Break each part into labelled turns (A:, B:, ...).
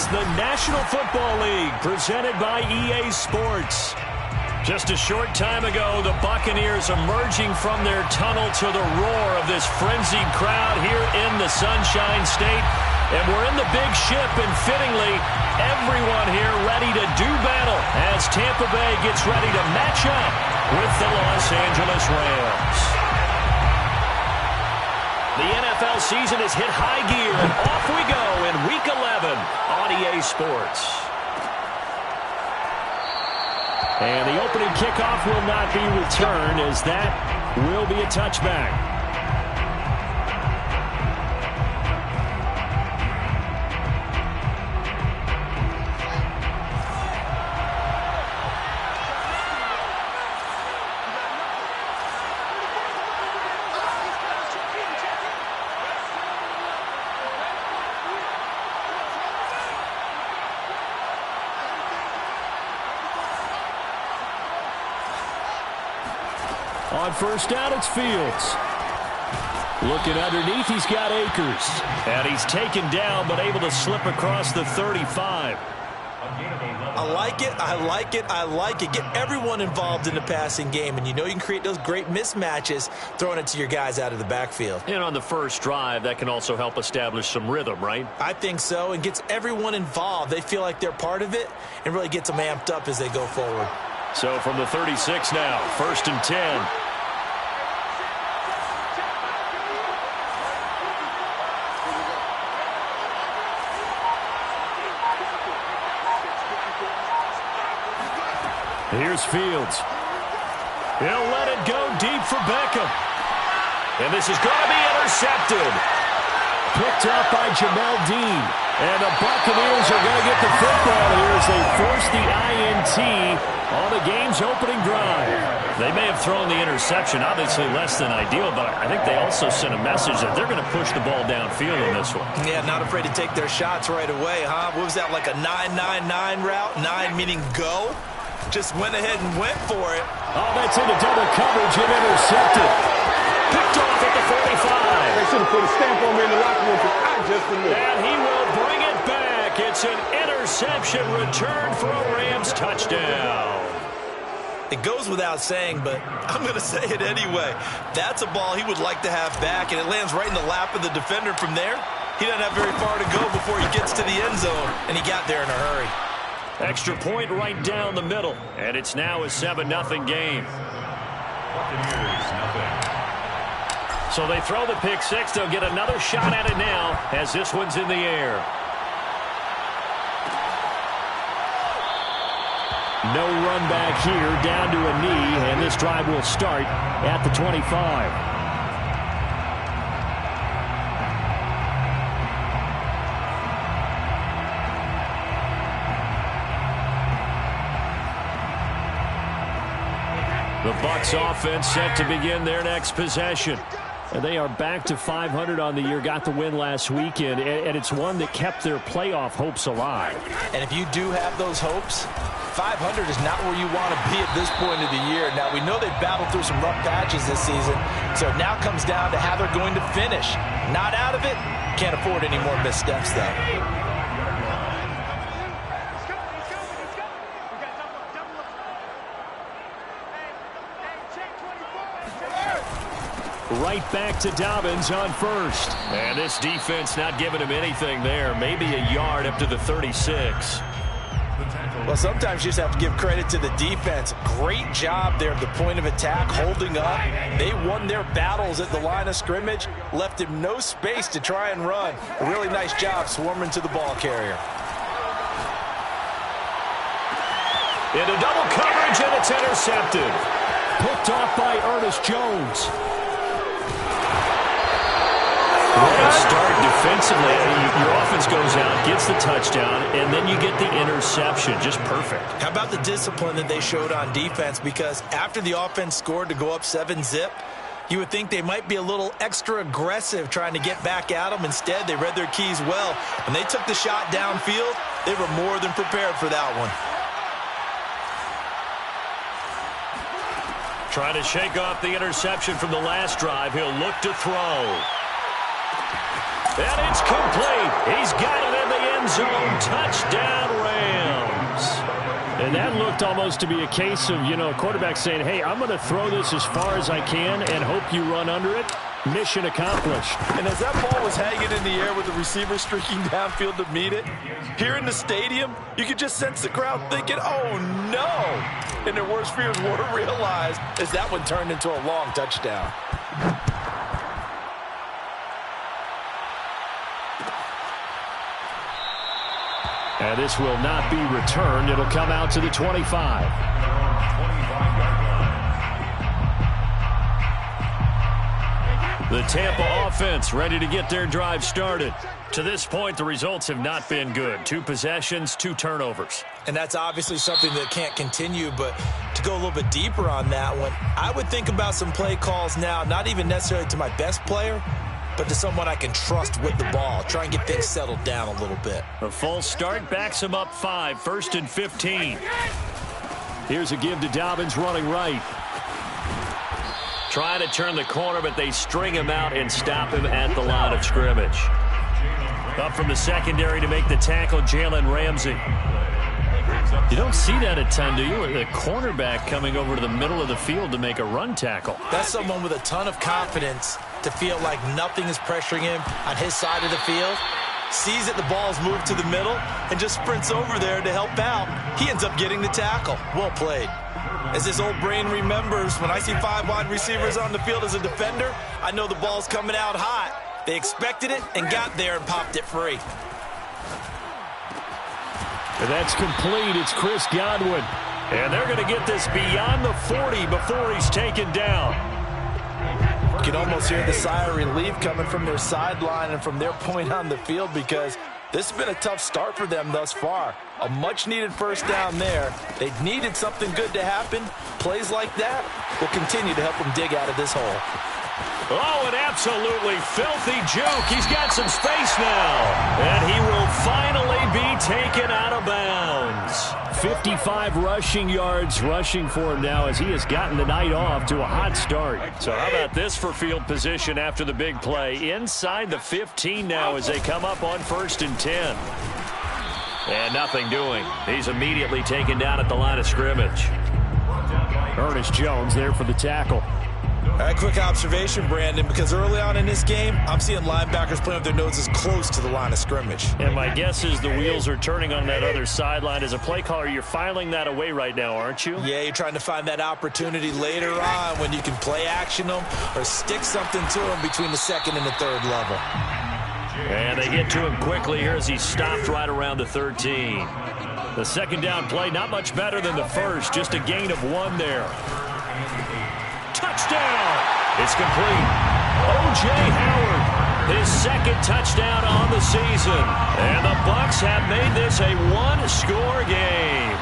A: It's the National Football League presented by EA Sports. Just a short time ago, the Buccaneers emerging from their tunnel to the roar of this frenzied crowd here in the Sunshine State. And we're in the big ship, and fittingly, everyone here ready to do battle as Tampa Bay gets ready to match up with the Los Angeles Rams. The NFL season has hit high gear, and off we go in Week 11 on EA Sports. And the opening kickoff will not be returned, as that will be a touchback. On first down, it's Fields. Looking underneath, he's got Akers. And he's taken down, but able to slip across the 35.
B: I like it, I like it, I like it. Get everyone involved in the passing game, and you know you can create those great mismatches throwing it to your guys out of the backfield.
A: And on the first drive, that can also help establish some rhythm, right?
B: I think so, and gets everyone involved. They feel like they're part of it, and really gets them amped up as they go forward.
A: So from the 36 now, 1st and 10. Here's Fields. He'll let it go deep for Beckham. And this is going to be intercepted. Picked up by Jamel Dean. And the Buccaneers are going to get the football here as they force the INT on the game's opening drive. They may have thrown the interception, obviously less than ideal, but I think they also sent a message that they're going to push the ball downfield in this one.
B: Yeah, not afraid to take their shots right away, huh? What was that, like a 9-9-9 route? 9 meaning go? Just went ahead and went for it.
A: Oh, that's into double coverage and intercepted. Picked off at the 45.
C: They should have put a stamp on me in the locker room because I just missed.
A: And he will bring it back. It's an interception return for a Rams touchdown.
B: It goes without saying, but I'm going to say it anyway. That's a ball he would like to have back, and it lands right in the lap of the defender from there. He doesn't have very far to go before he gets to the end zone, and he got there in a hurry.
A: Extra point right down the middle, and it's now a 7-0 game. So they throw the pick six. They'll get another shot at it now as this one's in the air. No run back here, down to a knee, and this drive will start at the 25. The Bucs offense set to begin their next possession. And they are back to 500 on the year, got the win last weekend, and it's one that kept their playoff hopes alive.
B: And if you do have those hopes, 500 is not where you want to be at this point of the year. Now, we know they've battled through some rough patches this season, so it now comes down to how they're going to finish. Not out of it, can't afford any more missteps, though.
A: Right back to Dobbins on first. And this defense not giving him anything there. Maybe a yard up to the 36.
B: Well, sometimes you just have to give credit to the defense. Great job there at the point of attack, holding up. They won their battles at the line of scrimmage, left him no space to try and run. A really nice job swarming to the ball carrier.
A: Into double coverage, and it's intercepted. Picked off by Ernest Jones. Great start defensively. Your offense goes out, gets the touchdown, and then you get the interception. Just perfect.
B: How about the discipline that they showed on defense? Because after the offense scored to go up 7-zip, you would think they might be a little extra aggressive trying to get back at them. Instead, they read their keys well. When they took the shot downfield, they were more than prepared for that one.
A: Trying to shake off the interception from the last drive. He'll look to throw. And it's complete. He's got it in the end end zone. Touchdown, Rams.
D: And that looked almost to be a case of, a quarterback saying, hey, I'm going to throw this as far as I can and hope you run under it. Mission accomplished.
B: And as that ball was hanging in the air with the receiver streaking downfield to meet it, here in the stadium, you could just sense the crowd thinking, oh, no. And their worst fears were realized as that one turned into a long touchdown.
D: And this will not be returned. It'll come out to the 25.
A: The Tampa offense ready to get their drive started. To this point, the results have not been good. 2 possessions, 2 turnovers.
B: And that's obviously something that can't continue, but to go a little bit deeper on that one, I would think about some play calls now, not even necessarily to my best player, but to someone I can trust with the ball. Try and get things settled down a little bit.
A: A false start backs him up 5, 1st and 15.
D: Here's a give to Dobbins running right.
A: Trying to turn the corner, but they string him out and stop him at the line of scrimmage. Up from the secondary to make the tackle, Jalen Ramsey. You don't see that a ton, do you? The cornerback coming over to the middle of the field to make a run tackle.
B: That's someone with a ton of confidence to feel like nothing is pressuring him on his side of the field. Sees that the ball's moved to the middle and just sprints over there to help out. He ends up getting the tackle. Well played. As his old brain remembers, when I see 5 wide receivers on the field as a defender, I know the ball's coming out hot. They expected it and got there and popped it free.
D: And that's complete. It's Chris Godwin.
A: And they're going to get this beyond the 40 before he's taken down.
B: You can almost hear the sigh of relief coming from their sideline and from their point on the field because this has been a tough start for them thus far. A much-needed first down there. They needed something good to happen. Plays like that will continue to help them dig out of this hole.
A: Oh, an absolutely filthy juke. He's got some space now. And he will finally be taken out of bounds.
D: 55 rushing yards rushing for him now as he has gotten the night off to a hot start.
A: So how about this for field position after the big play? Inside the 15 now as they come up on 1st and 10. And nothing doing. He's immediately taken down at the line of scrimmage.
D: Ernest Jones there for the tackle.
B: All right, quick observation, Brandon, because early on in this game, I'm seeing linebackers playing with their noses close to the line of scrimmage.
A: And my guess is the wheels are turning on that other sideline. As a play caller, you're filing that away right now, aren't you?
B: Yeah, you're trying to find that opportunity later on when you can play action them or stick something to them between the 2nd and the 3rd level.
A: And they get to him quickly here as he's stopped right around the 13. The 2nd down play, not much better than the first, just a gain of 1 there. Touchdown! It's complete. O.J. Howard, his 2nd touchdown on the season. And the Bucs have made this a 1-score game.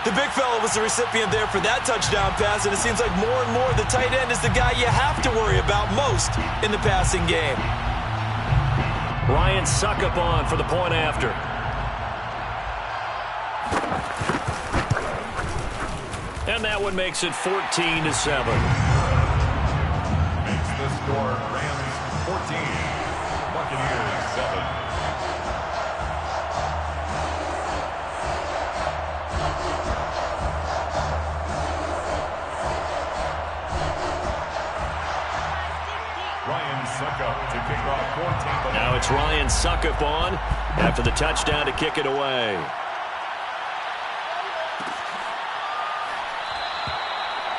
B: The big fella was the recipient there for that touchdown pass, and it seems like more and more the tight end is the guy you have to worry about most in the passing game.
A: Ryan Suckup on for the point after. And that one makes it 14-7.
E: Makes the score Rams 14, Buccaneers 7. Ryan Suckup to kick off 14.
A: Now it's Ryan Suckup on after the touchdown to kick it away.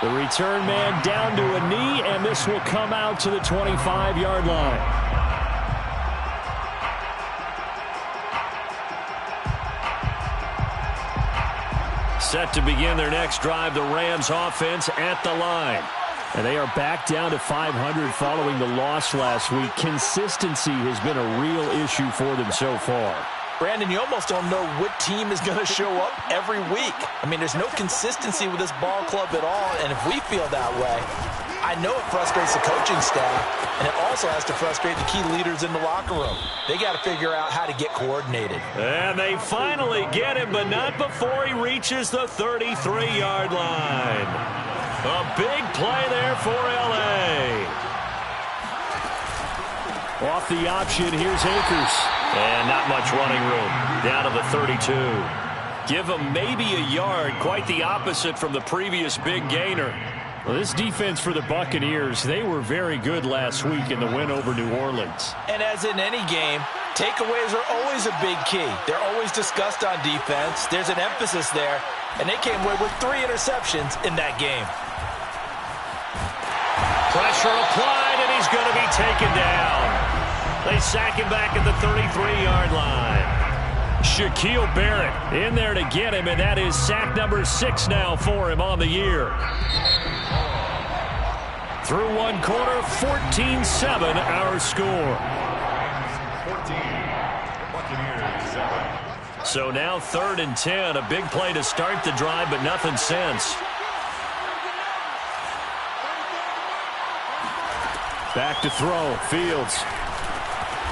D: The return man down to a knee, and this will come out to the 25-yard line.
A: Set to begin their next drive, the Rams offense at the line.
D: And they are back down to 500 following the loss last week. Consistency has been a real issue for them so far.
B: Brandon, you almost don't know what team is going to show up every week. I mean, there's no consistency with this ball club at all, and if we feel that way, I know it frustrates the coaching staff, and it also has to frustrate the key leaders in the locker room. They got to figure out how to get coordinated.
A: And they finally get him, but not before he reaches the 33-yard line. A big play there for L.A.
D: Off the option, here's Akers.
A: And not much running room. Down to the 32. Give them maybe a yard. Quite the opposite from the previous big gainer.
D: Well, this defense for the Buccaneers, they were very good last week in the win over New Orleans.
B: And as in any game, takeaways are always a big key. They're always discussed on defense. There's an emphasis there. And they came away with 3 interceptions in that game.
A: Pressure applied, and he's going to be taken down. They sack him back at the 33-yard line. Shaquille Barrett in there to get him, and that is sack number 6 now for him on the year. Through one quarter, 14-7 our score.
E: 14. Buccaneers 7.
A: So now 3rd and 10. A big play to start the drive, but nothing since.
D: Back to throw, Fields.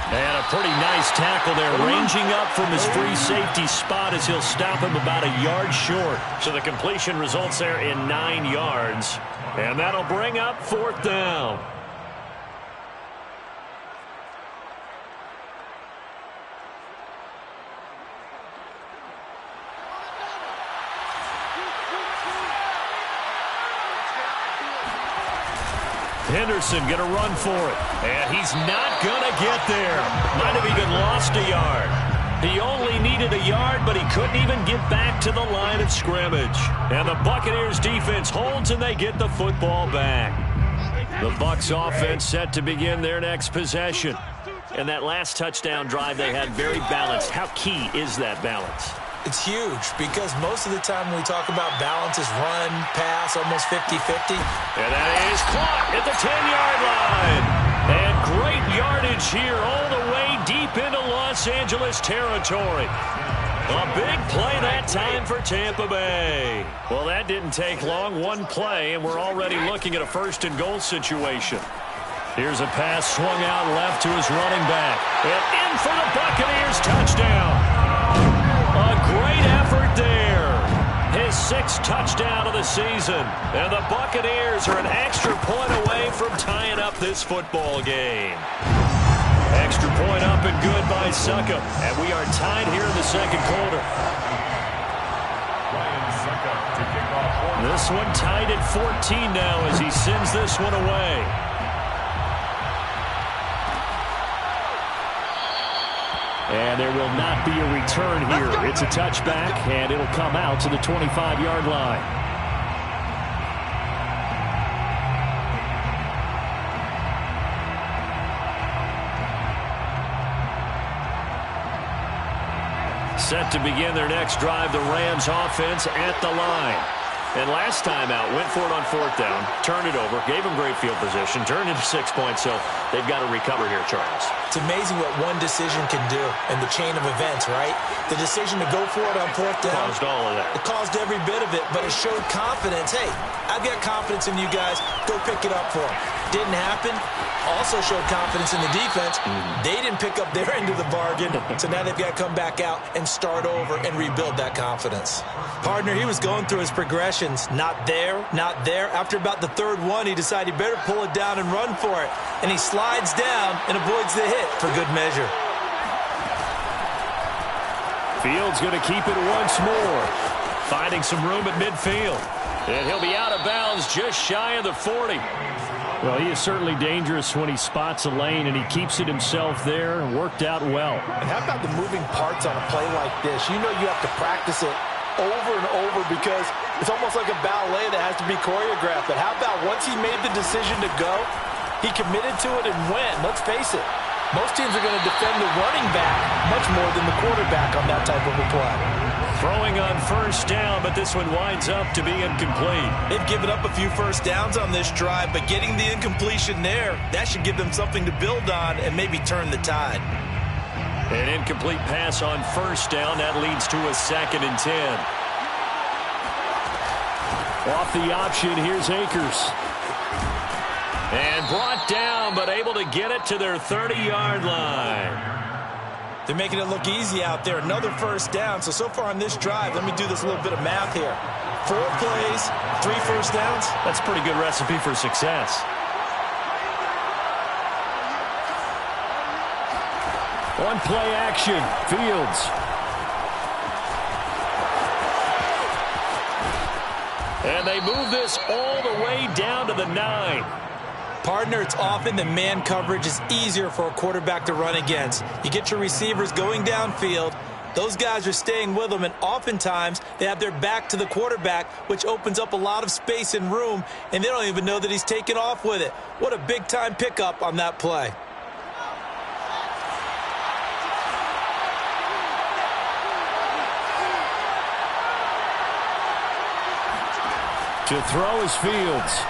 A: And a pretty nice tackle there, ranging up from his free safety spot as he'll stop him about a yard short. So the completion results there in 9 yards. And that'll bring up 4th down. Henderson going to run for it. And he's not going to get there. Might have even lost a yard. He only needed a yard, but he couldn't even get back to the line of scrimmage. And the Buccaneers defense holds, and they get the football back. The Bucs offense set to begin their next possession. And that last touchdown drive they had very balanced. How key is that balance?
B: It's huge because most of the time when we talk about balance is run, pass, almost 50-50.
A: And that is caught at the 10-yard line. And great yardage here all the way deep into Los Angeles territory. A big play that time for Tampa Bay. Well, that didn't take long. One play, and we're already looking at a 1st and goal situation. Here's a pass swung out left to his running back. And in for the Buccaneers touchdown. A great effort there. His 6th touchdown of the season. And the Buccaneers are an extra point away from tying up this football game. Extra point up and good by Succop. And we are tied here in the 2nd quarter.
E: Ryan Succop to kick off.
A: This one tied at 14 now as he sends this one away.
D: And there will not be a return here. It's a touchback, and it'll come out to the 25-yard line.
A: Set to begin their next drive, the Rams offense at the line. And last time out, went for it on 4th down, turned it over, gave them great field position, turned into 6 points, so they've got to recover here, Charles.
B: It's amazing what one decision can do in the chain of events, right? The decision to go for it on 4th down.
A: Caused all of that.
B: It caused every bit of it, but it showed confidence. Hey, I've got confidence in you guys. Go pick it up for them. Didn't happen. Also showed confidence in the defense. They didn't pick up their end of the bargain, so now they've got to come back out and start over and rebuild that confidence. Partner, he was going through his progressions. Not there, not there. After about the 3rd one, he decided he better pull it down and run for it. And he slides down and avoids the hit for good measure.
D: Fields going to keep it once more.
A: Finding some room at midfield. And he'll be out of bounds just shy of the 40.
D: Well, he is certainly dangerous when he spots a lane, and he keeps it himself there. Worked out well.
F: And how about the moving parts on a play like this? You know you have to practice it over and over because it's almost like a ballet that has to be choreographed. But how about once he made the decision to go, he committed to it and went. Let's face it, most teams are going to defend the running back much more than the quarterback on that type of a play.
A: Throwing on 1st down, but this one winds up to be incomplete.
B: They've given up a few 1st downs on this drive, but getting the incompletion there, that should give them something to build on and maybe turn the tide.
A: An incomplete pass on 1st down. That leads to a 2nd and 10.
D: Off the option, here's Akers.
A: And brought down, but able to get it to their 30-yard line.
B: They're making it look easy out there. Another 1st down. So far on this drive, let me do this little bit of math here. 4 plays, 3 1st downs.
A: That's a pretty good recipe for success.
D: On play action, Fields. And they move this all the way down to the 9.
B: Partner, it's often the man coverage is easier for a quarterback to run against. You get your receivers going downfield. Those guys are staying with them, and oftentimes they have their back to the quarterback, which opens up a lot of space and room, and they don't even know that he's taken off with it. What a big-time pickup on that play.
D: To throw is Fields.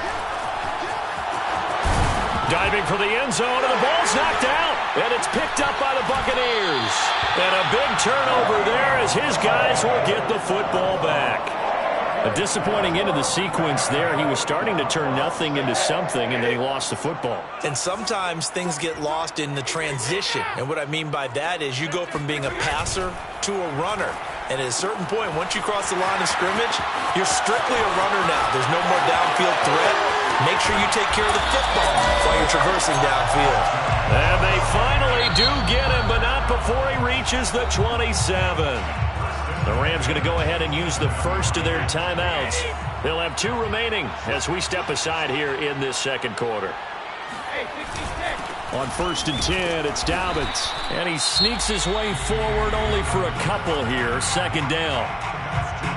D: Diving for the end zone, and the ball's knocked out. And it's picked up by the Buccaneers. And a big turnover there as his guys will get the football back. A disappointing end of the sequence there. He was starting to turn nothing into something, and then he lost the football.
B: And sometimes things get lost in the transition. And what I mean by that is you go from being a passer to a runner. And at a certain point, once you cross the line of scrimmage, you're strictly a runner now. There's no more downfield threat. Make sure you take care of the football while you're traversing downfield.
D: And they finally do get him, but not before he reaches the 27. The Rams going to go ahead and use the first of their timeouts. They'll have 2 remaining as we step aside here in this second quarter. On 1st and 10, it's Dobbins. And he sneaks his way forward only for a couple here. Second down.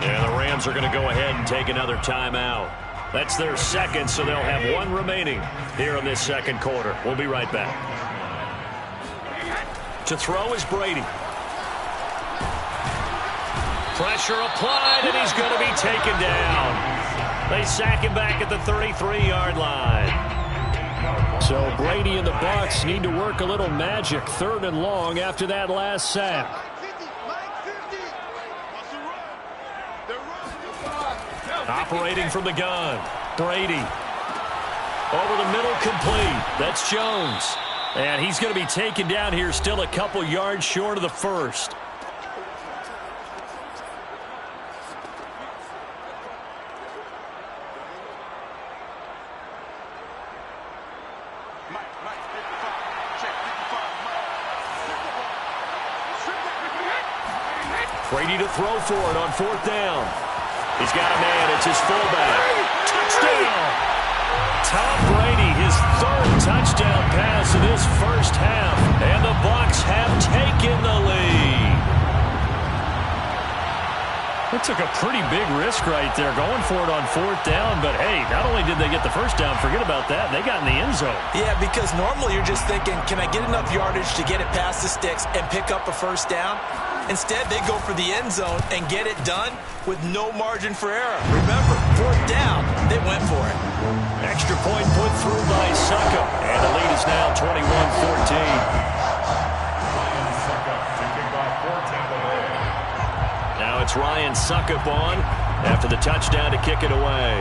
D: And the Rams are going to go ahead and take another timeout. That's their second, so they'll have 1 remaining here in this second quarter. We'll be right back. To throw is Brady. Pressure applied, and he's going to be taken down. They sack him back at the 33-yard line. So Brady and the Bucs need to work a little magic. 3rd and long after that last sack. Operating from the gun. Brady. Over the middle, complete. That's Jones. And he's going to be taken down here, still a couple yards short of the first. Brady to throw for it on 4th down. He's got a man. It's his fullback. Touchdown! Tom Brady, his 3rd touchdown pass of this first half. And the Bucs have taken the lead. They took a pretty big risk right there going for it on 4th down. But, hey, not only did they get the first down, forget about that, they got in the end zone. Yeah,
B: because normally you're just thinking, can I get enough yardage to get it past the sticks and pick up a first down? Instead, they go for the end zone and get it done with no margin for error. Remember, 4th down, they went for it.
D: Extra point put through by Succop. And the lead is now 21-14. Now it's Ryan Succop on after the touchdown to kick it away.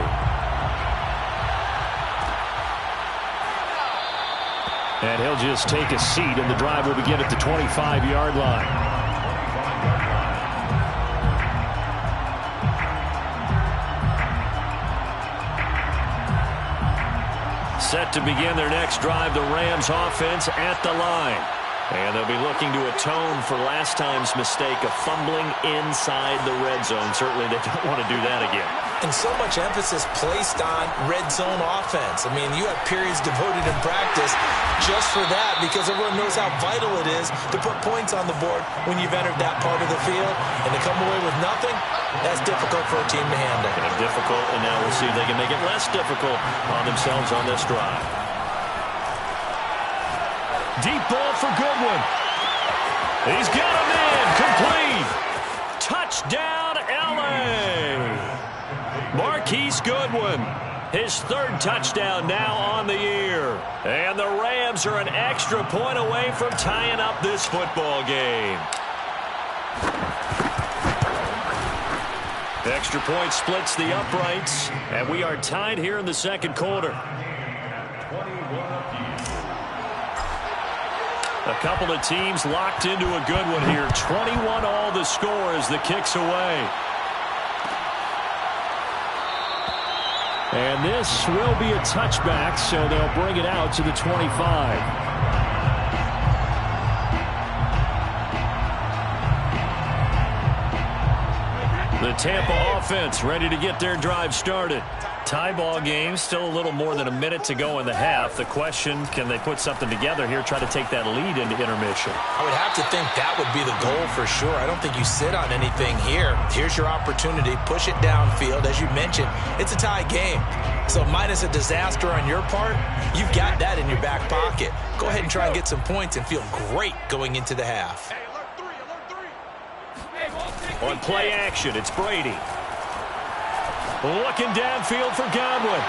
D: And he'll just take a seat, and the drive will begin at the 25-yard line. Set to begin their next drive, the Rams offense at the line. And they'll be looking to atone for last time's mistake of fumbling inside the red zone. Certainly they don't want to do that again.
B: And so much emphasis placed on red zone offense. I mean, you have periods devoted in practice just for that because everyone knows how vital it is to put points on the board when you've entered that part of the field. And to come away with nothing, that's difficult for a team to handle.
D: And difficult, and now we'll see if they can make it less difficult on themselves on this drive. Deep ball for Goodwin. He's got a man. Complete. Touchdown, L.A. Marquise Goodwin. His 3rd touchdown now on the year. And the Rams are an extra point away from tying up this football game. Extra point splits the uprights. And we are tied here in the second quarter. A couple of teams locked into a good one here. 21 all the score as the kick's away. And this will be a touchback, so they'll bring it out to the 25. The Tampa offense ready to get their drive started. Tie ball game, still a little more than a minute to go in the half. The question, can they put something together here, try to take that lead into intermission?
B: I would have to think that would be the goal for sure. I don't think you sit on anything here. Here's your opportunity. Push it downfield. As you mentioned, it's a tie game. So minus a disaster on your part, you've got that in your back pocket. Go ahead and try and get some points and feel great going into the half.
D: On play action, it's Brady. Looking downfield for Godwin.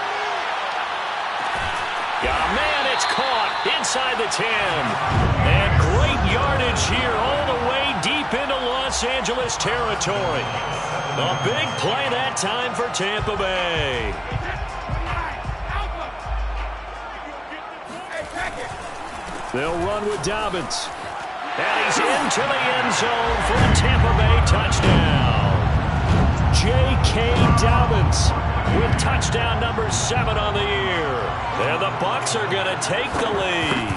D: Got a man, it's caught inside the 10. And great yardage here all the way deep into Los Angeles territory. A big play that time for Tampa Bay. They'll run with Dobbins. And he's into the end zone for a Tampa Bay touchdown. J.K. Dobbins with touchdown number 7 on the year. And the Bucs are going to take the lead.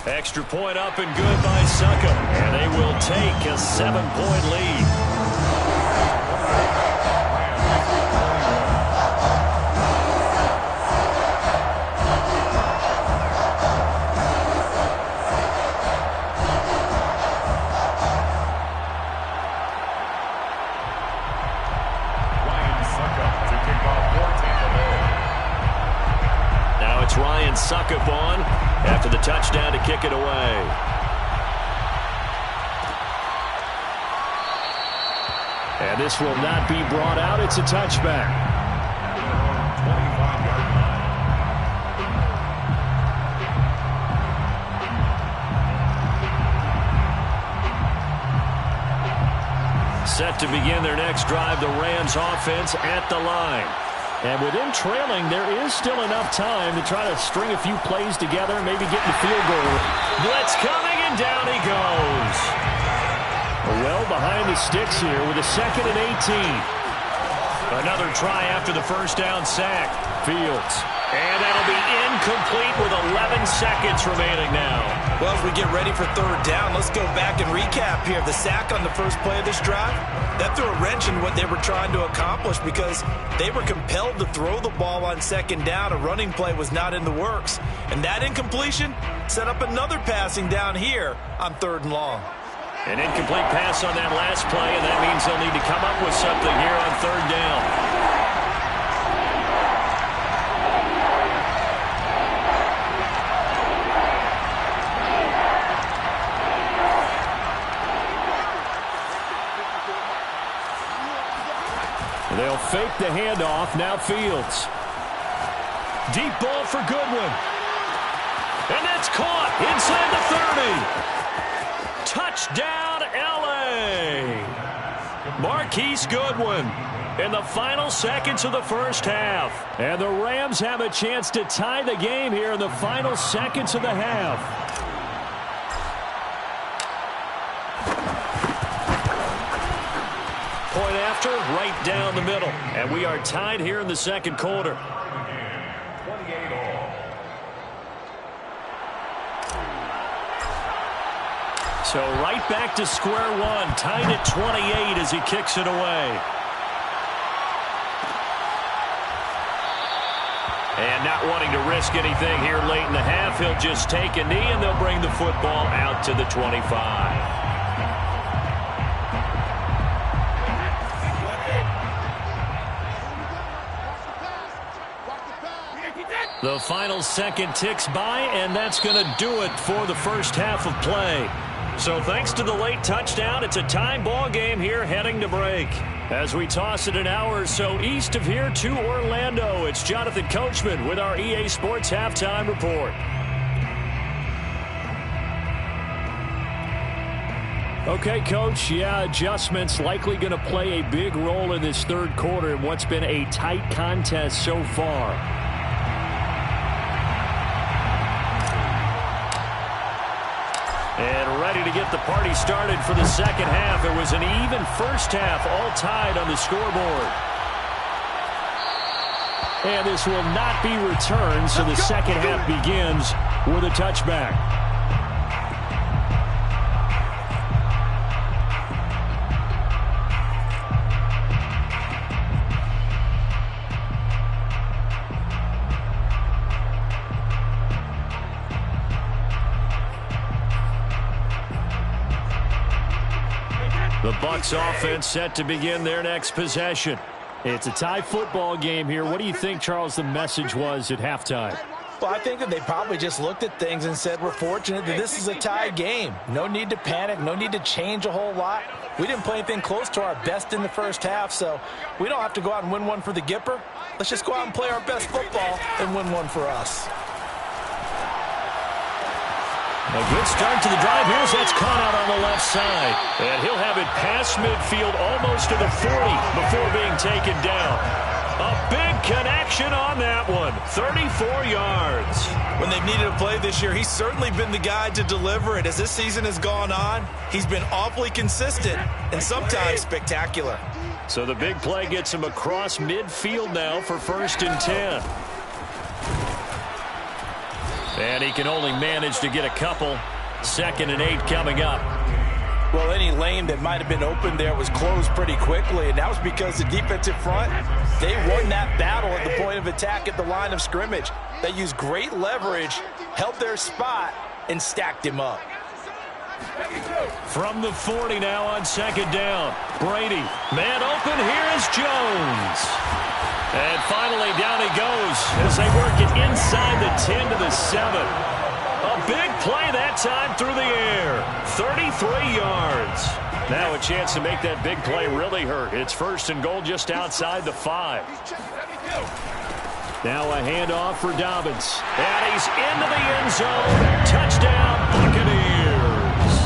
D: Extra point up and good by Suckup. And they will take a 7-point lead. Suckup on after the touchdown to kick it away. And this will not be brought out. It's a touchback. Set to begin their next drive, the Rams offense at the line. And with them trailing, there is still enough time to try to string a few plays together and maybe get in the field goal. Blitz coming, and down he goes. Well behind the sticks here with a 2nd and 18. Another try after the first down sack. Fields. And that'll be incomplete with 11 seconds remaining now.
B: Well, as we get ready for 3rd down, let's go back and recap here. The sack on the first play of this drive, that threw a wrench in what they were trying to accomplish because they were compelled to throw the ball on 2nd down. A running play was not in the works. And that incompletion set up another passing down here on 3rd and long.
D: An incomplete pass on that last play, and that means they'll need to come up with something here on 3rd down. They'll fake the handoff. Now Fields. Deep ball for Goodwin. And that's caught inside the 30. Touchdown, L.A. Marquise Goodwin in the final seconds of the first half. And the Rams have a chance to tie the game here in the final seconds of the half. Point after, right down the middle. And we are tied here in the 2nd quarter.
E: 28-all.
D: So right back to square one, tied at 28 as he kicks it away. And not wanting to risk anything here late in the half, he'll just take a knee and they'll bring the football out to the 25. The final second ticks by, and that's going to do it for the first half of play. So thanks to the late touchdown, it's a time ball game here heading to break. As we toss it an hour or so east of here to Orlando, it's Jonathan Coachman with our EA Sports Halftime Report. Okay, Coach, adjustments likely going to play a big role in this 3rd quarter in what's been a tight contest so far. And ready to get the party started for the 2nd half. It was an even first half, all tied on the scoreboard. And this will not be returned, so the 2nd half begins with a touchback.
A: The Bucs offense set to begin their next possession.
D: It's a tie football game here. What do you think, Charles, the message was at halftime?
F: Well, I think that they probably just looked at things and said, we're fortunate that this is a tie game. No need to panic. No need to change a whole lot. We didn't play anything close to our best in the first half, so we don't have to go out and win one for the Gipper. Let's just go out and play our best football and win one for us.
A: A good start to the drive. Here's that's caught out on the left side. And he'll have it past midfield almost to the 40 before being taken down. A big connection on that one. 34 yards.
B: When they've needed a play this year, he's certainly been the guy to deliver it. As this season has gone on, he's been awfully consistent and sometimes spectacular.
A: So the big play gets him across midfield now for 1st and 10. And he can only manage to get a couple. 2nd and 8 coming up.
F: Well, any lane that might have been open there was closed pretty quickly, and that was because the defensive front, they won that battle at the point of attack at the line of scrimmage. They used great leverage, held their spot, and stacked him up.
A: From the 40 now on 2nd down. Brady, man open, here is Jones. And finally down he goes as they work it inside the 10 to the 7. A big play that time through the air. 33 yards. Now a chance to make that big play really hurt. It's 1st and goal just outside the 5. Now a handoff for Dobbins. And he's into the end zone. Touchdown, Buccaneers.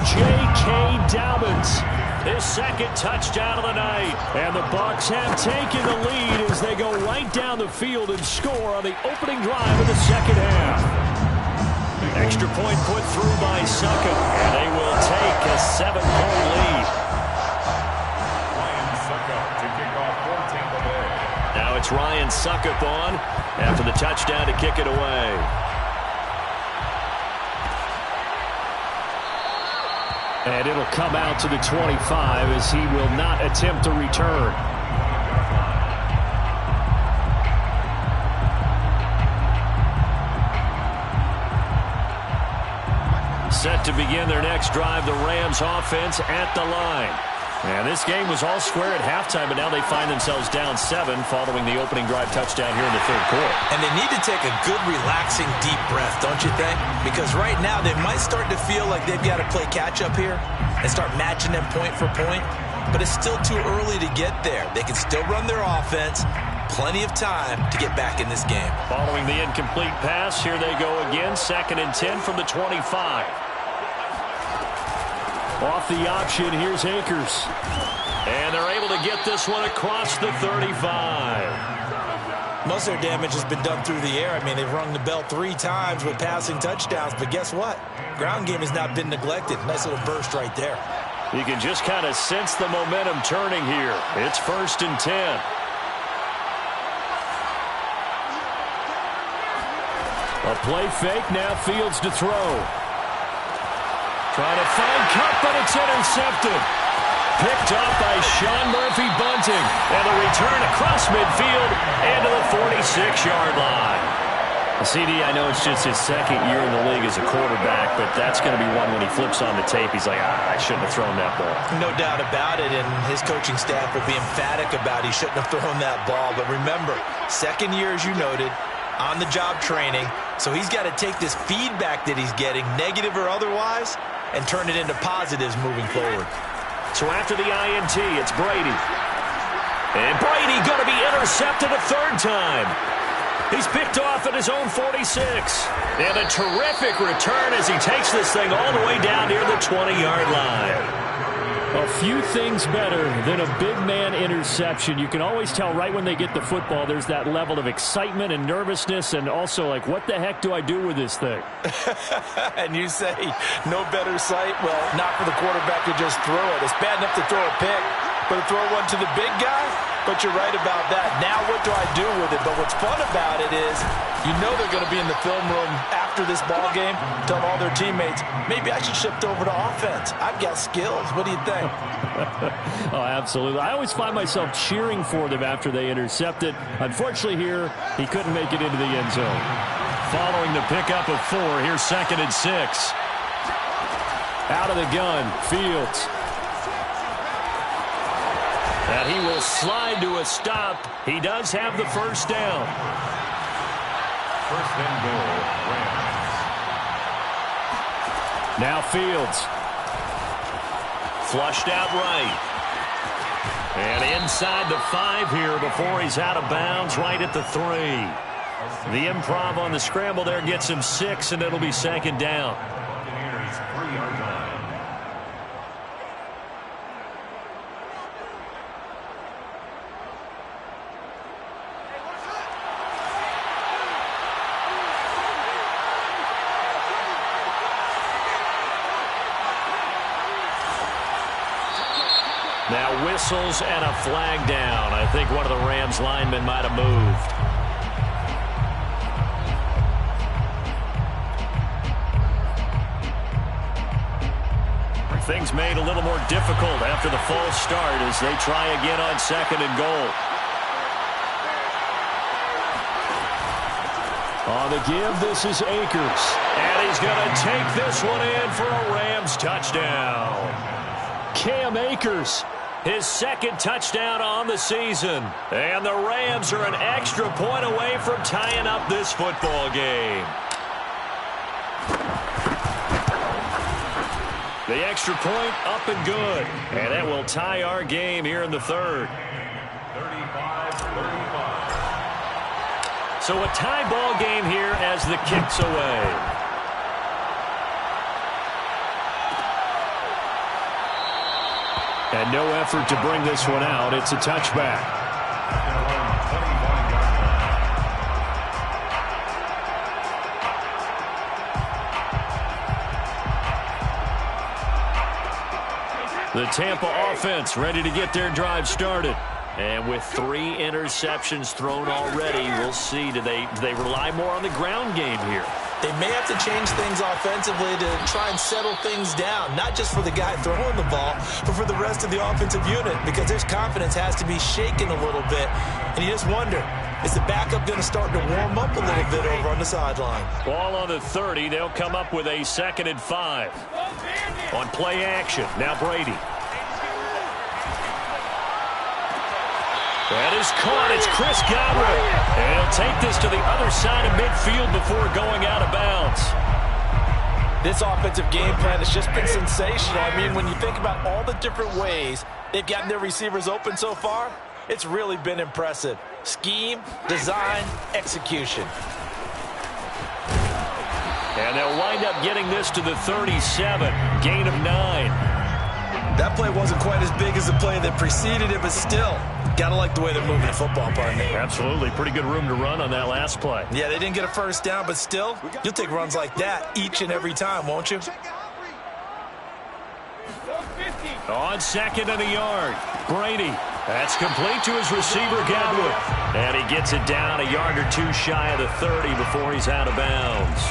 A: J.K. Dobbins. His 2nd touchdown of the night. And the Bucs have taken the lead as they go right down the field and score on the opening drive of the 2nd half. Extra point put through by Succop. And they will take a 7-point lead.
E: Ryan Succop to kick off for Tampa Bay.
A: Now it's Ryan Succop on after the touchdown to kick it away. And it'll come out to the 25 as he will not attempt to return. Set to begin their next drive, the Rams offense at the line. And this game was all square at halftime, but now they find themselves down 7 following the opening drive touchdown here in the 3rd quarter.
B: And they need to take a good, relaxing, deep breath, don't you think? Because right now they might start to feel like they've got to play catch-up here and start matching them point for point. But it's still too early to get there. They can still run their offense. Plenty of time to get back in this game.
A: Following the incomplete pass, here they go again. 2nd and 10 from the 25. Off the option, here's Akers. And they're able to get this one across the 35.
B: Most of their damage has been done through the air. I mean, they've rung the bell 3 times with passing touchdowns. But guess what? Ground game has not been neglected. Nice little burst right there.
A: You can just kind of sense the momentum turning here. It's 1st and 10. A play fake, now Fields to throw. Trying to find Kupp, but it's intercepted. Picked up by Sean Murphy-Bunting. And a return across midfield and to the 46-yard line. CD, I know it's just his 2nd year in the league as a quarterback, but that's going to be one when he flips on the tape. He's like, I shouldn't have thrown that ball.
B: No doubt about it, and his coaching staff will be emphatic about he shouldn't have thrown that ball. But remember, 2nd year, as you noted, on-the-job training. So he's got to take this feedback that he's getting, negative or otherwise, and turn it into positives moving forward.
A: So after the INT, it's Brady. And Brady going to be intercepted a 3rd time. He's picked off at his own 46. And a terrific return as he takes this thing all the way down near the 20-yard line. A few things better than a big man interception. You can always tell right when they get the football, there's that level of excitement and nervousness, and also like, what the heck do I do with this thing?
F: And you say, no better sight? Well, not for the quarterback to just throw it. It's bad enough to throw a pick, but to throw one to the big guy? But you're right about that. Now what do I do with it? But what's fun about it is you know they're going to be in the film room after this ball game, telling all their teammates, maybe I should shift over to offense. I've got skills. What do you think?
A: Oh, absolutely. I always find myself cheering for them after they intercept it. Unfortunately here, he couldn't make it into the end zone. Following the pickup of 4, here's 2nd and 6. Out of the gun, Fields. And he will slide to a stop. He does have the first down.
E: First and goal, Rams.
A: Now Fields. Flushed out right. And inside the 5 here before he's out of bounds right at the 3. The improv on the scramble there gets him 6, and it'll be second down.
E: Buccaneers 3-yard line.
A: Now whistles and a flag down. I think one of the Rams linemen might have moved. Things made a little more difficult after the false start as they try again on second and goal. On the give, this is Akers. And he's going to take this one in for a Rams touchdown. Cam Akers, his second touchdown on the season. And the Rams are an extra point away from tying up this football game. The extra point up and good. And that will tie our game here in the third.
E: 35-35.
A: So a tie ball game here as the kick's away. And no effort to bring this one out. It's a touchback. The Tampa offense ready to get their drive started. And with 3 interceptions thrown already, we'll see. Do they rely more on the ground game here?
B: They may have to change things offensively to try and settle things down, not just for the guy throwing the ball, but for the rest of the offensive unit, because their confidence has to be shaken a little bit. And you just wonder, is the backup going to start to warm up a little bit over on the sideline?
A: Ball on the 30. They'll come up with a 2nd and 5. On play action, now Brady. That is caught. It's Chris Godwin. And he'll take this to the other side of midfield before going out of bounds.
F: This offensive game plan has just been sensational. I mean, when you think about all the different ways they've gotten their receivers open so far, it's really been impressive. Scheme, design, execution.
A: And they'll wind up getting this to the 37. Gain of 9.
B: That play wasn't quite as big as the play that preceded it, but still, got to like the way they're moving the football, partner.
A: Absolutely. Pretty good room to run on that last play.
B: Yeah, they didn't get a first down, but still, you'll take runs like that each and every time, won't you?
A: On 2nd and a yard, Brady. That's complete to his receiver, Godwin. And he gets it down a yard or 2 shy of the 30 before he's out of bounds.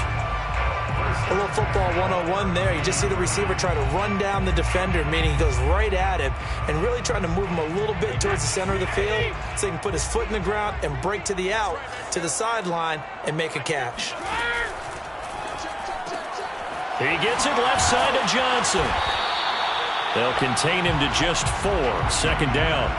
B: A little football 101 there. You just see the receiver try to run down the defender, meaning he goes right at him and really trying to move him a little bit towards the center of the field so he can put his foot in the ground and break to the out, to the sideline, and make a catch.
A: He gets it left side to Johnson. They'll contain him to just 4. 2nd down.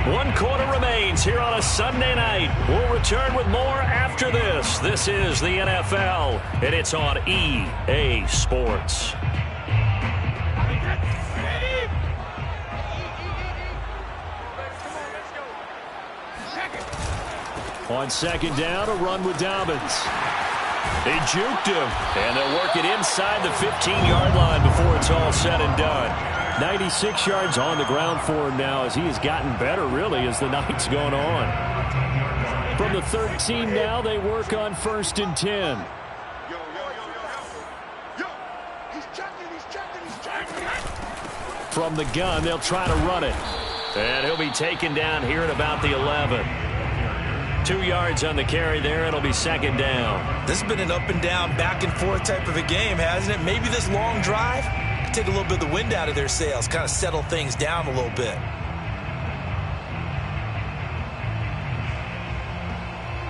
A: 1 quarter remains here on a Sunday night. We'll return with more after this. This is the NFL, and it's on EA Sports. On 2nd down, a run with Dobbins. They juked him, and they'll work it inside the 15-yard line before it's all said and done. 96 yards on the ground for him now as he has gotten better, really, as the night's gone on. From the 13 now, they work on 1st and 10. From the gun, they'll try to run it. And he'll be taken down here at about the 11. 2 yards on the carry there. It'll be 2nd down.
B: This has been an up and down, back and forth type of a game, hasn't it? Maybe this long drive could take a little bit of the wind out of their sails, kind of settle things down a little bit.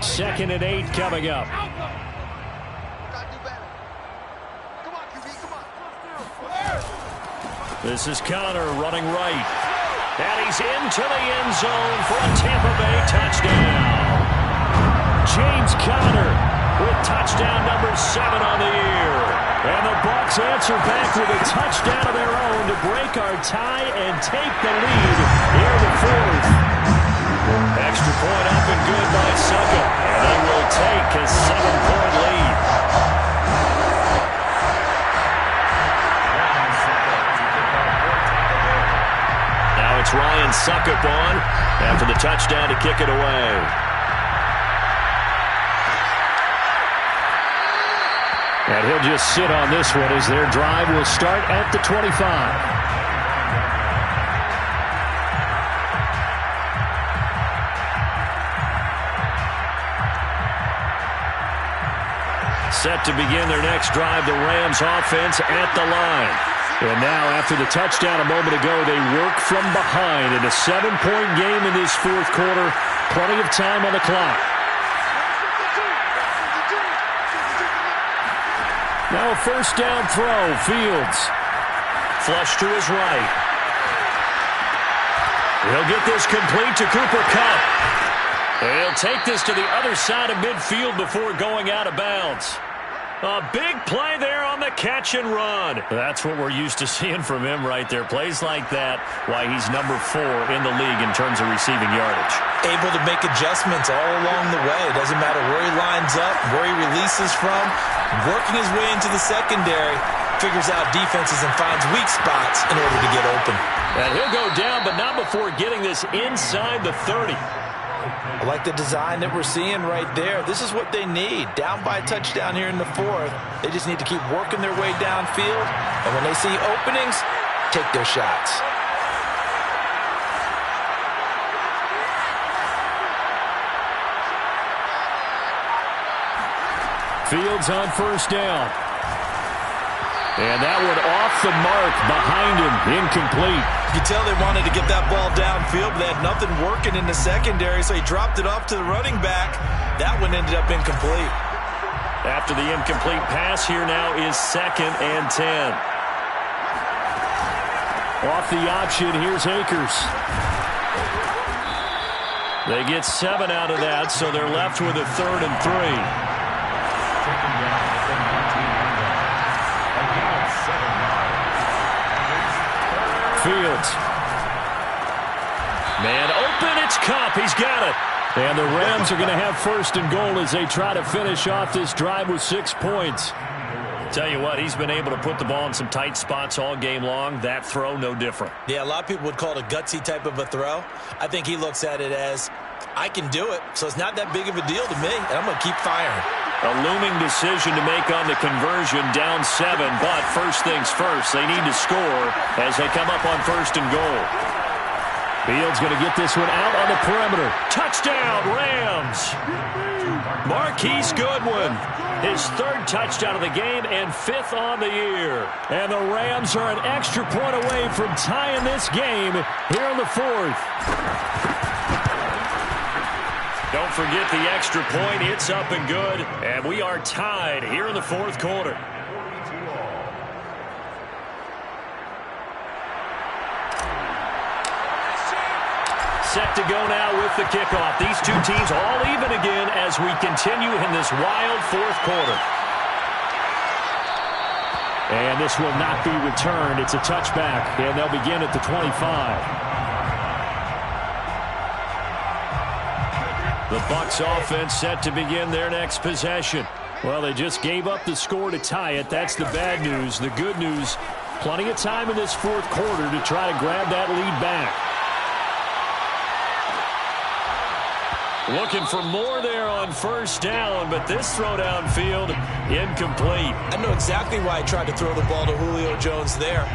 A: 2nd and 8 coming up.
D: This is Connor running right. And he's into the end zone for a Tampa Bay touchdown. James Conner with touchdown number 7 on the year. And the Bucs answer back with a touchdown of their own to break our tie and take the lead here in the 4th. Extra point up and good by Succop. And they will take a 7-point lead. Now it's Ryan Succop on after the touchdown to kick it away. And he'll just sit on this one as their drive will start at the 25. Set to begin their next drive, the Rams offense at the line. And now after the touchdown a moment ago, they work from behind in a 7-point game in this 4th quarter. Plenty of time on the clock. Now a first down throw, Fields. Flush to his right. He'll get this complete to Cooper Kupp. He'll take this to the other side of midfield before going out of bounds. A big play there on the catch and run. That's what we're used to seeing from him right there. Plays like that, why he's number 4 in the league in terms of receiving yardage. Able to make adjustments all along the way. Doesn't matter where he lines up, where he releases from. Working his way into the secondary, figures out defenses and finds weak spots in order to get open. And he'll go down, but not before getting this inside the 30. I like the design that we're seeing right there. This is what they need. Down by a touchdown here in the 4th. They just need to keep working their way downfield. And when they see openings, take their shots. Fields on first down. And that one off the mark behind him, incomplete. You can tell they wanted to get that ball downfield, but they had nothing working in the secondary, so he dropped it off to the running back. That one ended up incomplete. After the incomplete pass, here now is 2nd and 10. Off the option, here's Akers. They get 7 out of that, so they're left with a 3rd and 3. Fields. Man open, it's Kupp. He's got it. And the Rams are going to have 1st and goal as they try to finish off this drive with 6 points. Tell you what, he's been able to put the ball in some tight spots all game long. That throw, no different. Yeah, a lot of people would call it a gutsy type of a throw. I think he looks at it as, I can do it, so it's not that big of a deal to me, and I'm going to keep firing. A looming decision to make on the conversion, down 7, but first things first, they need to score as they come up on 1st and goal. Fields going to get this one out on the perimeter. Touchdown, Rams! Marquise Goodwin, his 3rd touchdown of the game and 5th on the year. And the Rams are an extra point away from tying this game here in the 4th. Don't forget the extra point. It's up and good. And we are tied here in the 4th quarter. Set to go now with the kickoff. These two teams all even again as we continue in this wild 4th quarter. And this will not be returned. It's a touchback, and they'll begin at the 25. The Bucs offense set to begin their next possession. Well, they just gave up the score to tie it. That's the bad news. The good news, plenty of time in this 4th quarter to try to grab that lead back. Looking for more there on first down, but this throw downfield, incomplete. I know exactly why I tried to throw the ball to Julio Jones there.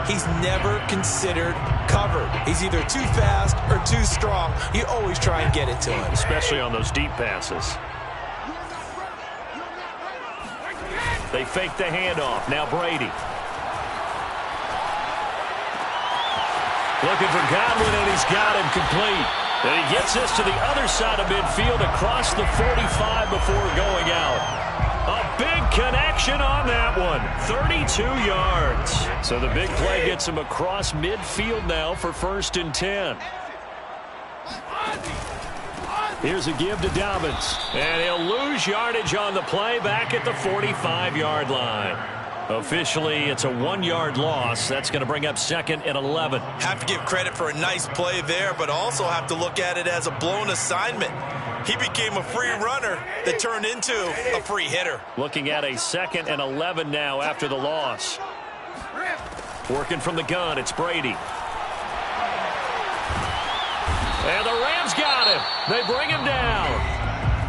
D: He's never considered covered. He's either too fast or too strong. You always try and get it to him. Especially on those deep passes. They fake the handoff. Now Brady. Looking for Godwin, and he's got him complete. And he gets this to the other side of midfield across the 45 before going out. A big connection on that one. 32 yards. So the big play gets him across midfield now for 1st and 10. Here's a give to Dobbins. And he'll lose yardage on the play back at the 45-yard line. Officially, it's a 1-yard loss. That's going to bring up 2nd and 11.
B: Have to give credit for a nice play there, but also have to look at it as a blown assignment. He became a free runner that turned into a free hitter.
D: Looking at a 2nd and 11 now after the loss. Working from the gun, it's Brady. And the Rams got him. They bring him down.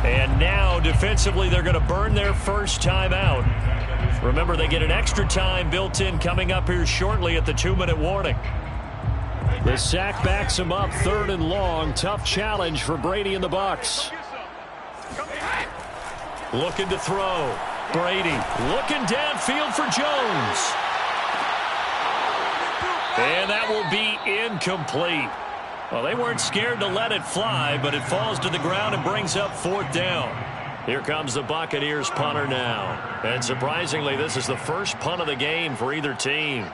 D: And now, defensively, they're going to burn their first time out. Remember, they get an extra time built in coming up here shortly at the 2-minute warning. The sack backs him up, 3rd and long. Tough challenge for Brady and the Bucs. Looking to throw. Brady looking downfield for Jones. And that will be incomplete. Well, they weren't scared to let it fly, but it falls to the ground and brings up 4th down. Here comes the Buccaneers punter now. And surprisingly, this is the first punt of the game for either team.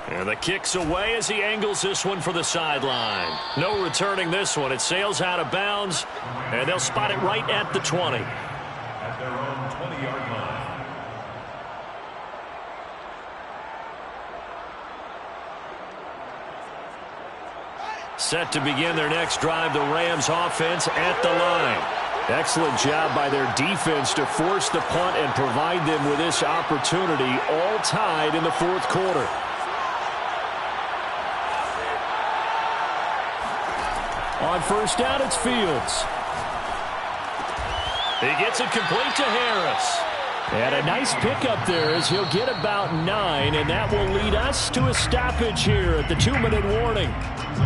D: And the kick's away as he angles this one for the sideline. No returning this one. It sails out of bounds, and they'll spot it right at the 20.
E: At their own 20-yard line.
D: Set to begin their next drive, the Rams offense at the line. Excellent job by their defense to force the punt and provide them with this opportunity, all tied in the 4th quarter. On 1st down, it's Fields. He gets it complete to Harris. And a nice pickup there as he'll get about 9, and that will lead us to a stoppage here at the 2-minute warning.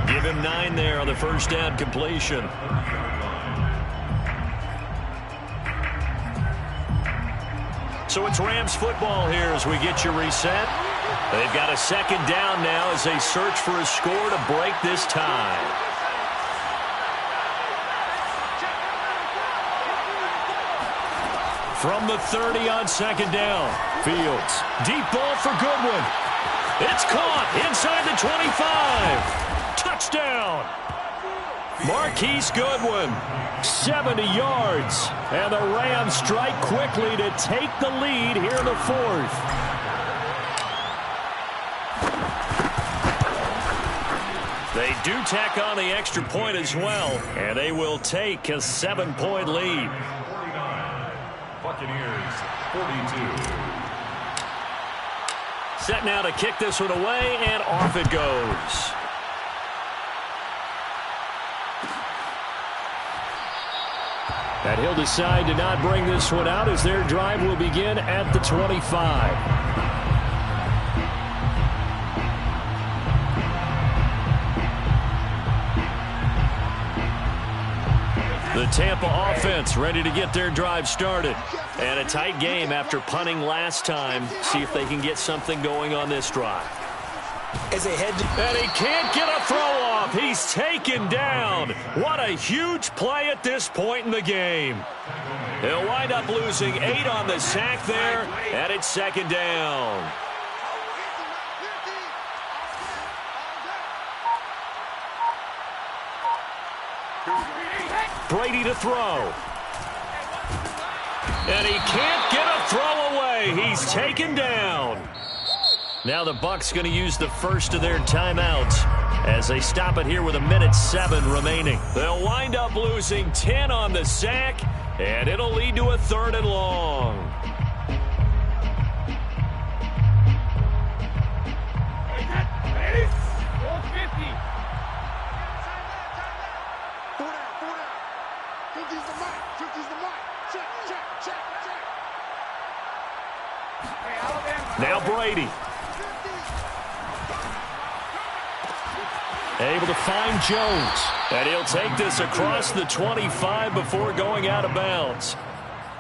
D: Give him 9 there on the 1st down completion. So it's Rams football here as we get you reset. They've got a 2nd down now as they search for a score to break this tie. From the 30 on 2nd down. Fields. Deep ball for Goodwin. It's caught inside the 25. Touchdown. Marquise Goodwin. 70 yards. And the Rams strike quickly to take the lead here in the 4th. They do tack on the extra point as well. And they will take a 7-point lead.
E: Buccaneers, 42.
D: Set now to kick this one away, and off it goes. And he'll decide to not bring this one out as their drive will begin at the 25. The Tampa offense ready to get their drive started. And a tight game after punting last time. See if they can get something going on this drive.
B: As they head to...
D: And he can't get a throw off. He's taken down. What a huge play at this point in the game. He'll wind up losing 8 on the sack there, and it's 2nd down. Brady to throw. And he can't get a throw away. He's taken down. Now the Bucs going to use the first of their timeouts as they stop it here with 1:07 remaining. They'll wind up losing 10 on the sack, and it'll lead to a 3rd and long. Now Brady. Able to find Jones. And he'll take this across the 25 before going out of bounds.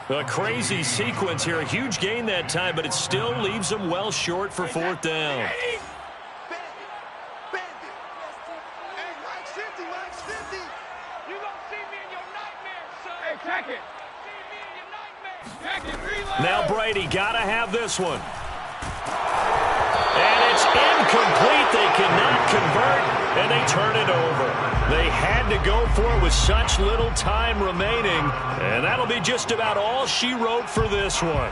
D: A crazy sequence here. A huge gain that time, but it still leaves him well short for 4th down. Brady got to have this one. And it's incomplete. They cannot convert, and they turn it over. They had to go for it with such little time remaining, and that'll be just about all she wrote for this one.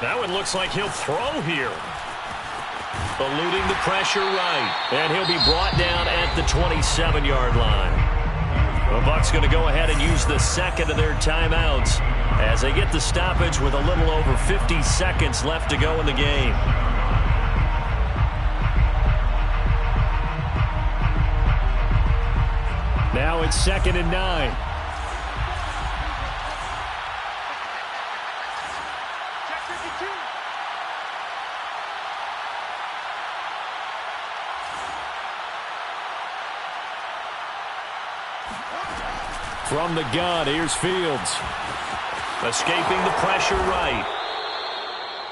D: That one looks like he'll throw here. Eluding the pressure right. And he'll be brought down at the 27-yard line. The Bucs going to go ahead and use the second of their timeouts as they get the stoppage with a little over 50 seconds left to go in the game. Now it's 2nd and 9. From the gun, here's Fields. Escaping the pressure right.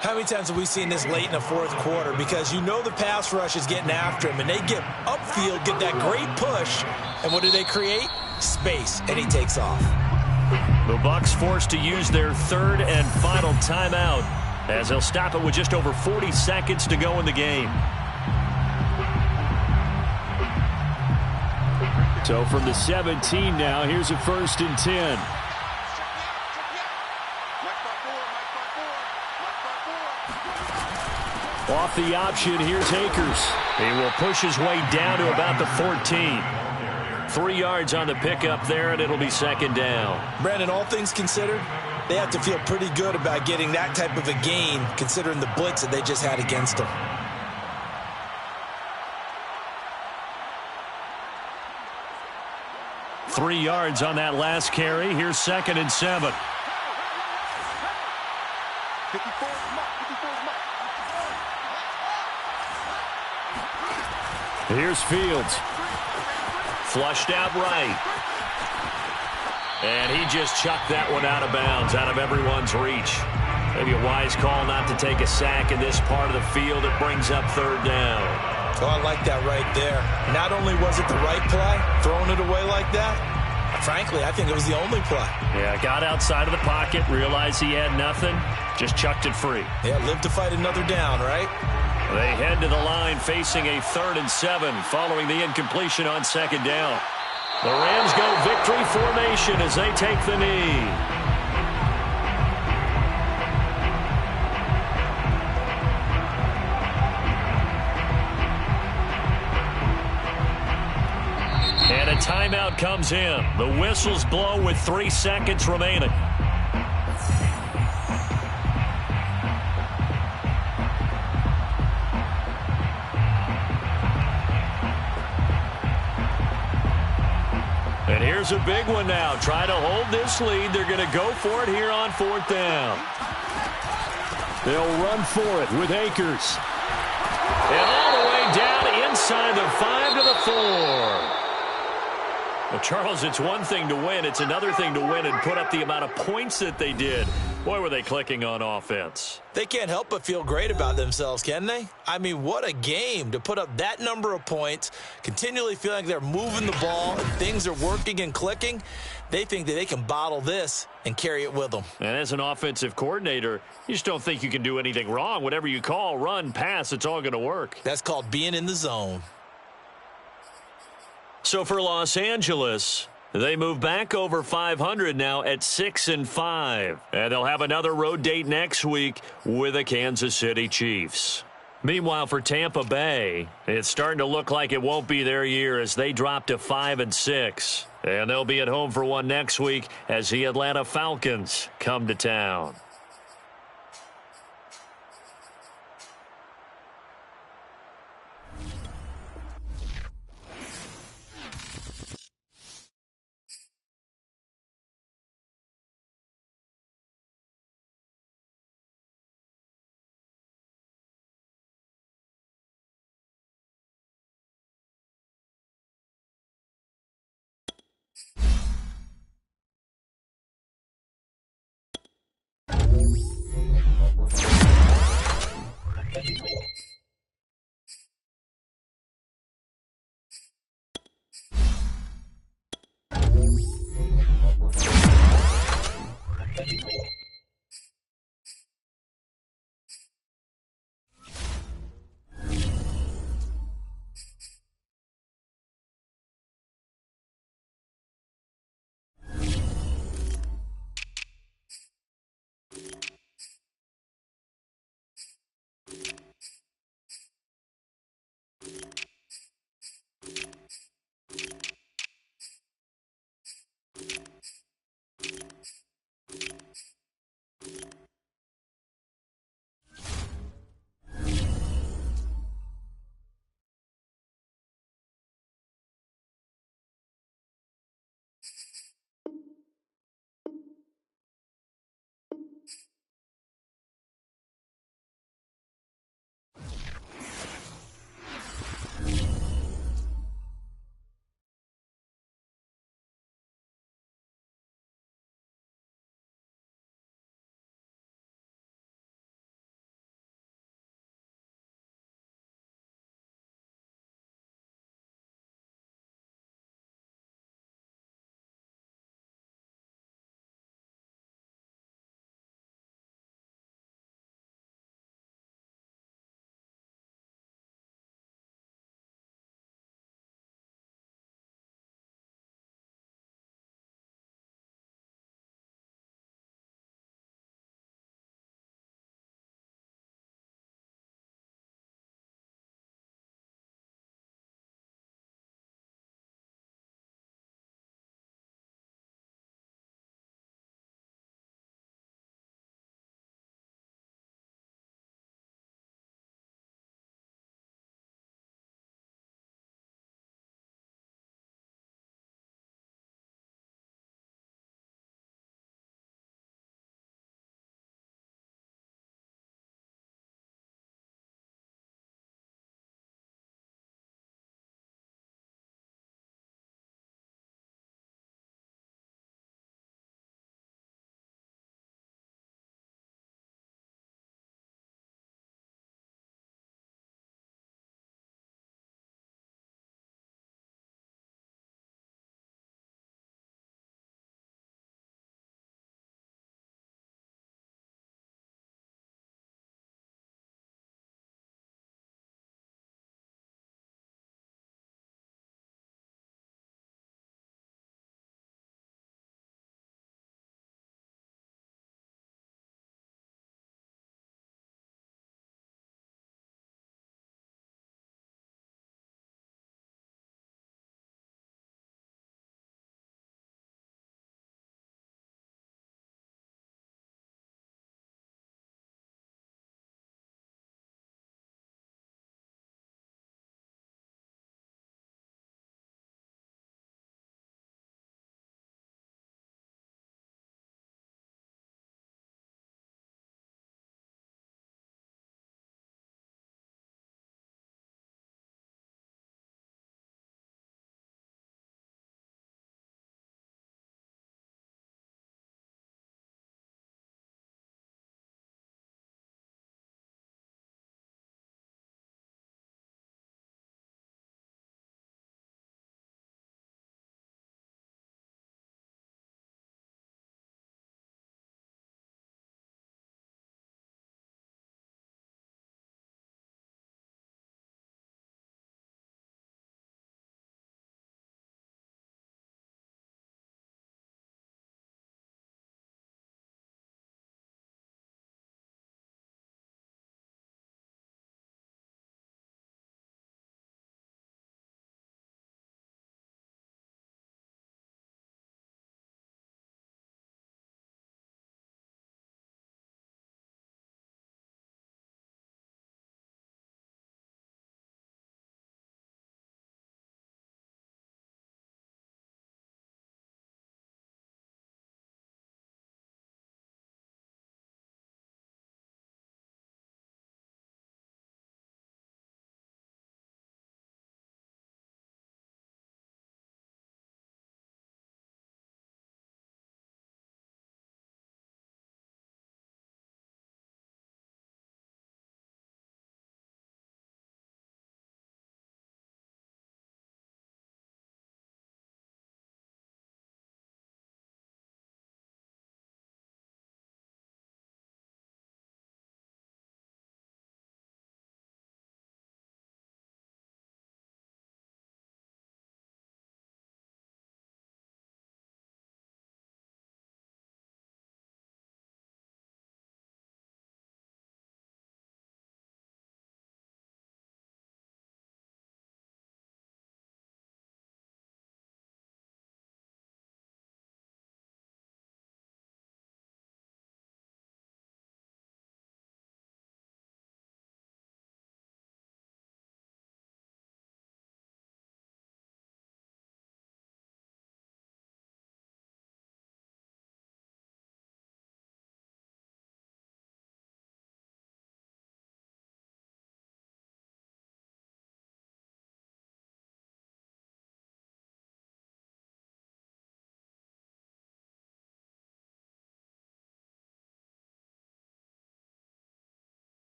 B: How many times have we seen this late in the fourth quarter? Because you know the pass rush is getting after him, and they get upfield, get that great push, and what do they create? Space, and he takes off.
D: The Bucs forced to use their third and final timeout as they'll stop it with just over 40 seconds to go in the game. So from the 17 now, here's a 1st and 10. Off the option, here's Akers. He will push his way down to about the 14. 3 yards on the pickup there, and it'll be 2nd down.
B: Brandon, all things considered, they have to feel pretty good about getting that type of a gain, considering the blitz that they just had against them.
D: Three yards on that last carry. Here's 2nd and 7. Here's Fields. Flushed out right. And he just chucked that one out of bounds, out of everyone's reach. Maybe a wise call not to take a sack in this part of the field. It brings up 3rd down.
B: Oh, I like that right there. Not only was it the right play, throwing it away like that, frankly, I think it was the only play.
D: Yeah, got outside of the pocket, realized he had nothing, just chucked it free.
B: Yeah, live to fight another down, right?
D: They head to the line facing a 3rd and 7 following the incompletion on 2nd down. The Rams go victory formation as they take the knee. And a timeout comes in. The whistles blow with 3 seconds remaining. And here's a big one now. Try to hold this lead. They're going to go for it here on 4th down. They'll run for it with Akers. And all the way down inside the 5 to the 4. Well, Charles, it's one thing to win. It's another thing to win and put up the amount of points that they did. Boy, were they clicking on offense.
B: They can't help but feel great about themselves, can they? I mean, what a game to put up that number of points, continually feeling like they're moving the ball and things are working and clicking. They think that they can bottle this and carry it with them.
D: And as an offensive coordinator, you just don't think you can do anything wrong. Whatever you call, run, pass, it's all going to work.
B: That's called being in the zone.
D: So for Los Angeles, they move back over 500 now at 6-5. And they'll have another road date next week with the Kansas City Chiefs. Meanwhile, for Tampa Bay, it's starting to look like it won't be their year as they drop to 5-6. And they'll be at home for one next week as the Atlanta Falcons come to town.